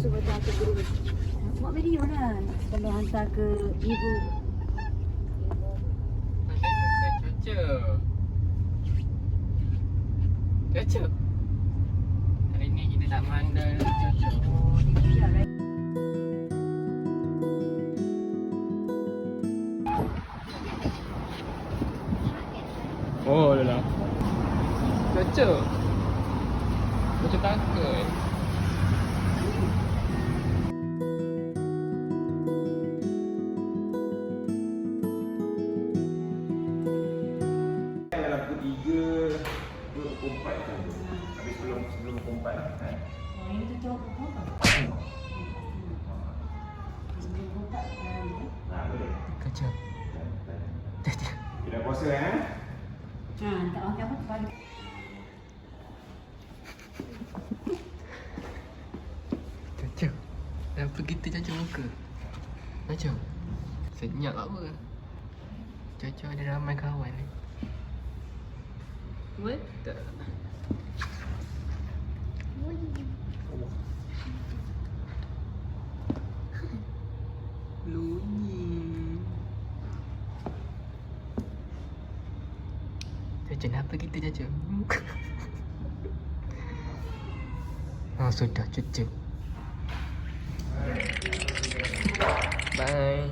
tu macam aku guru. Buat video lah. Kalau hantar ke ibu. Cocok. Hari ni kita tak mandang cocok. Oh, dia biar lah. Oh, dah. Cocok. Macam takut. Dalam pukul 3 pukul 4 tu. Habis sebelum pukul 4 kan. Oh, ini tutup pukul apa? Sebelum buka kan. Nah, boleh. Kacau. Kita puasa eh. Tak makan apa balik. Cocok. Kenapa kita cocok muka? Cocok. Senyap apa? Cocok ada ramai kawan ni. Betul. Lunyi. Cocok, kenapa kita cocok? Oh, sudah cocok. Bye.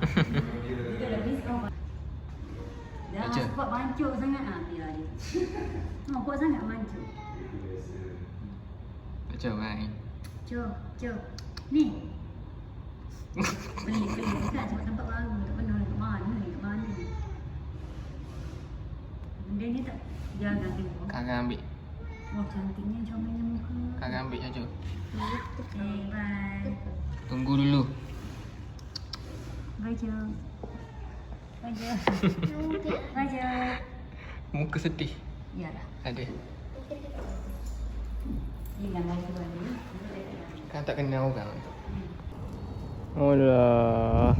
Kita dah bis kau. Dah Macam? kuat mancuk sangat biar dia. Kuat sangat mancuk. Cocok, bye. Cuk. Ni. Beli dekat sebab tempat baru tak pernah kat mana. Benda ni tak jaga tengok. Kakak ambil. Wah, cantiknya comelnya muka. Kakak ambil cocok. Okay, bye. Tunggu dulu. Bye, Cuk. Bye, Cuk. Bye, Cuk. Muka sedih. Yalah. Ada. Hilang lagi balik. Kan tak kenal orang. Alah.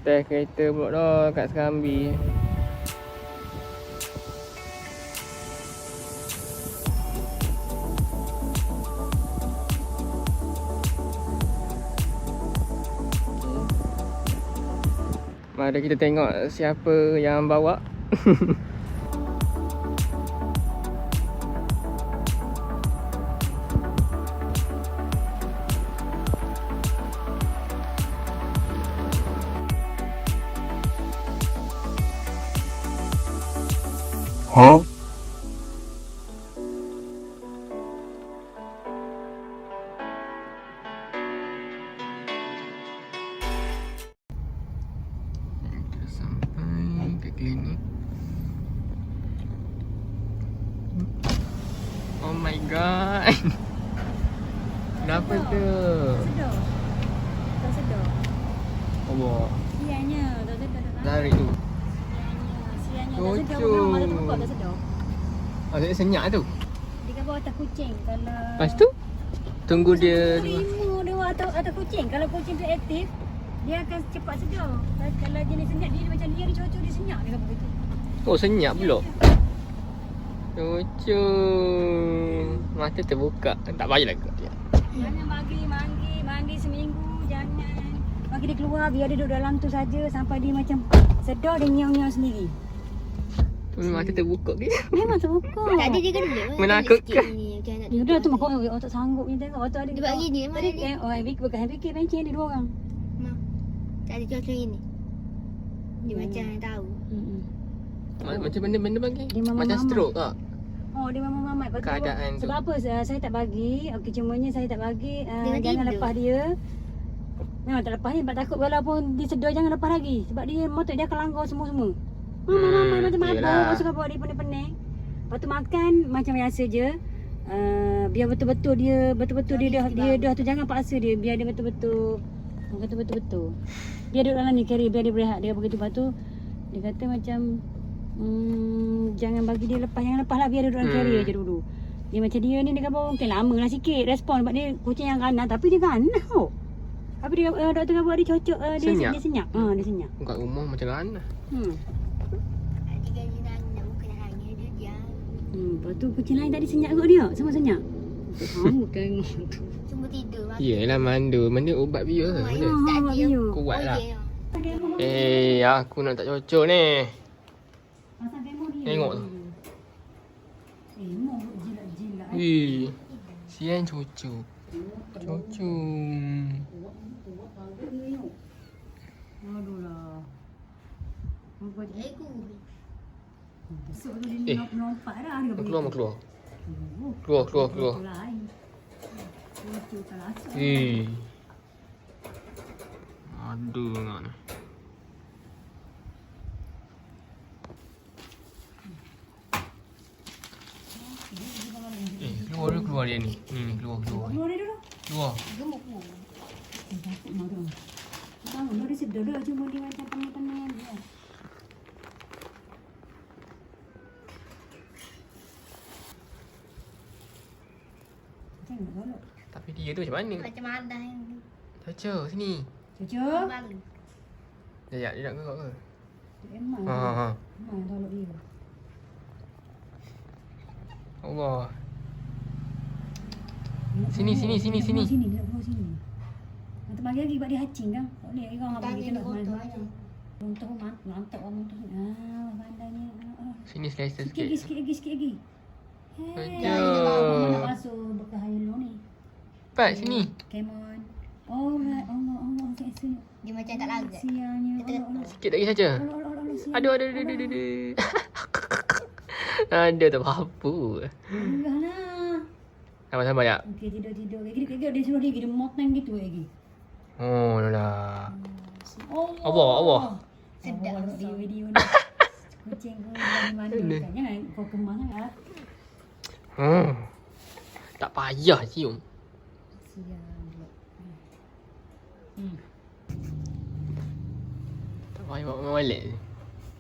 Teh kereta pula dah kat Serambi. Mari kita tengok siapa yang bawa. Huh? Kita sampai ke klinik. Oh my god. Kenapa tu? Sedar. Tak sedar. Allah. Sianya, tak sedar. Tarik tu. Sianya tak sedar. Lucu. Orang mata terbuka tak sedar. Oh, dia senyap tu. Dia kan bawa atas kucing kalau... Lepas tu tunggu dia Harimau dia bawa atas kucing. Kalau kucing tu aktif, dia akan cepat sedar. Kalau jenis senyap dia macam dia cocok dia senyap dia kata begitu. Oh, senyap pula. Lucu. Mata terbuka. Tak payahlah kat dia. Jangan mandi seminggu, jangan. Bagi dia keluar biar dia duduk dalam tu saja sampai dia macam sedar dia nyaw-nyaw sendiri. Mata terbuka ke? Memang terbuka. Tak ada dia kan dia. Menakutkan. Macam nak Dia dah tu makan orang tak sanggup ni tengok. Waktu ada Dia buat gini, memang tadi dia. kan orang fikir bukan fikir pencen dia dua orang. Tak ada cocok ini. Dia Hmm. macam tahu. Macam benda-benda bagi. Dia memang Macam mamat. stroke tak? Oh dia memang mamat. Lepas tu Keadaan tu. sebab apa saya tak bagi. Okey cumanya saya tak bagi Dengan jangan tidur. lepas dia. Memang tak lepas ni sebab takut walaupun dia sedar jangan lepas lagi. Sebab dia motor dia akan langgar semua-semua. Mama macam apa? yelah. Masuk bawa dia pening-pening. Lepas tu makan macam biasa je. Biar betul-betul dia dah tu jangan paksa dia biar dia betul-betul dia duduk dalam ni carrier biar dia berehat dia begitu. Lepas tu dia kata macam jangan bagi dia lepas, jangan lepas lah biar dia duduk dalam carrier je dulu. Dia macam dia ni dia kata mungkin lama lah sikit respon sebab dia kucing yang ganas tapi dia ganas tau. Tapi dia doktor kata buat dia cocok Senyap. dia senyap. Dia senyap. Kat rumah macam mana? Dia jadi nak bukan hanya dia diam. Lepas tu kucing lain tadi senyap kot dia. Sama senyap. Kamu tengok tu. Cuma tidur makan. Yelah mandu. Mana ubat bius ke? Mana? Tak Ha, dia. dia. Kuat lah. Okey. Aku nak tak cocok ni. Pasal demo dia. Tengok tu. Mau jilat-jilat. Wih. Sian cocok. Cocok. Aduh lah. Apa dia? Aku. Besok tu dia lompat dah. Dia Keluar. Oh, Keluar. tu lain. Cucu kalau asal. Aduh nak ni. Keluar dia ni. Ni keluar. Keluar dia dulu. Keluar. Gemuk pun. Takut marah. Bangun dia sedar dah cuma dia macam pengen-pengen dia. Tengok golok. Tapi dia tu macam mana? Macam ada yang Cocok sini. Cucu. baru. Dia nak gerak ke? Emang. Ha. Emang tolak dia. Allah. Nak Sini. Sini, nak keluar sini. Nanti pagi lagi buat dia hacing kan? Tak boleh, orang abang Tanya kita dia nak kotor main-main. aja. Mantap, mantap orang tu. Pandainya. Sini slicer Sikit sikit. lagi. Aja. Mama nak basuh bekas air lu ni. Cepat sini. Come on. Alright, Allah, siap. Dia macam tak larat. Sianya. Allah. Sikit lagi saja. Siap. Aduh. Ada tak apa-apa. Enggaklah. Sama-sama ya. Okey, tidur. Dia suruh dia moteng gitu lagi. Oh lah. Allah. Allah. Sedap. Video ni. Kucing ku dari mana kan? Jangan kau kemang lah. Tak payah cium. Siang pula. Tak payah bawa balik.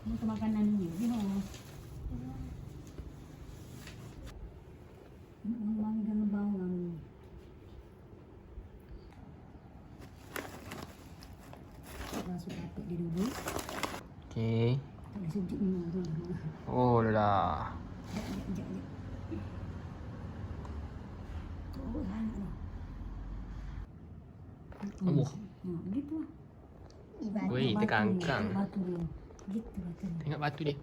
Ini ke makanan ni. Tengok. Manggang bawang ni. Masuk dapat dia dulu. Okey. Tak boleh sujud minum tu. Oh lah. Sekejap. Oh, hangat lah. Allah. Gitu lah. Ibadah. Weh, terkangkang. Batu dia. Gitu batu dia. Tengok batu dia.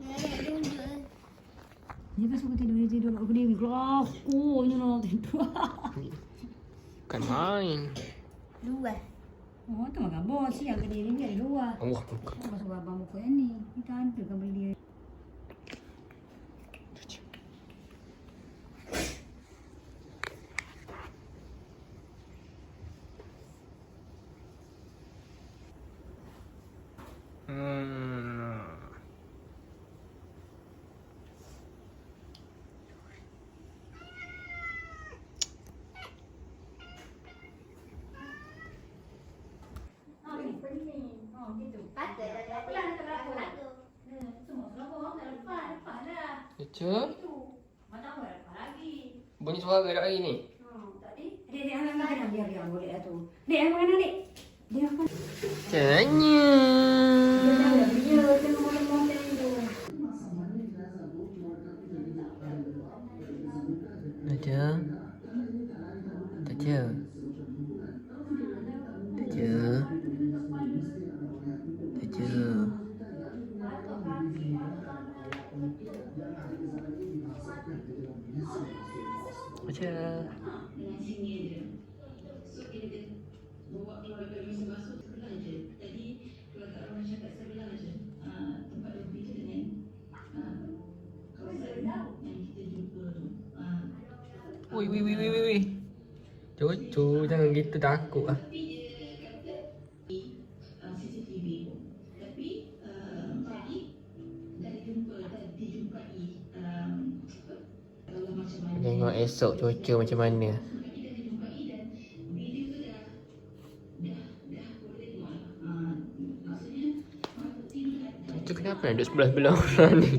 Dia kan suka tidur. Aku dia gelakku. Ni nak tidur. Bukan main. Dua. Oh, tu makan bos. Siang ke dia ni biar di luar. Allah. Masuk abang muka yang ni. Kita ada kan beli dia. Cucu. Bunyi suara tak hari ni? Dia makan biar boleh lah tu. Dek, yang makan adik. Dia makan. Tanya. Dia tengok molen-molen tu. Wih. Cucu, jangan gitu takut ah. Tengok esok cuaca macam mana. Cuaca kenapa nak duduk sebelah-sebelah orang ni?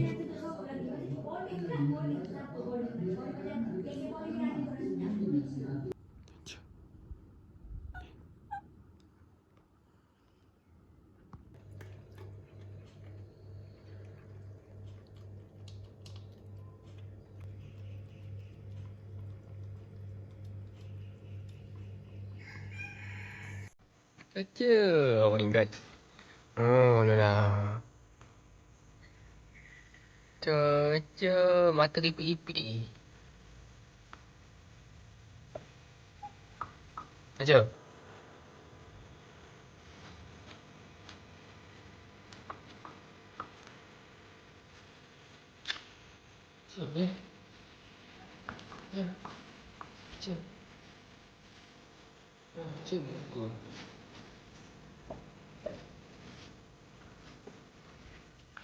Acha. Oh my god. Oh, lah. Acha. Mata ripik-ripik. Acha. Acha. Acha. Acha. Acha.